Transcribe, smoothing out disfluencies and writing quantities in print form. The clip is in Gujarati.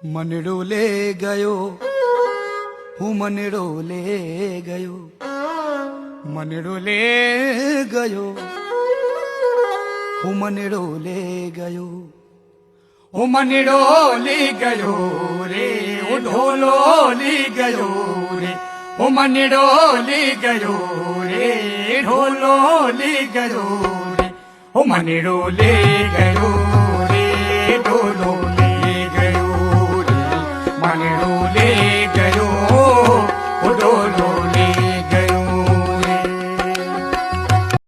મનડો લે ગયો હું મનડો લે ગયો મનડો લે ગયો હું મનડો લે ગયો હું મનડો લી ગયો રે હું ઢોલો લી ગયો રે હું મનડો લી ગયો રે ઢોલો લી ગયો રે હું મનડો લે ગયો રે ઢોલો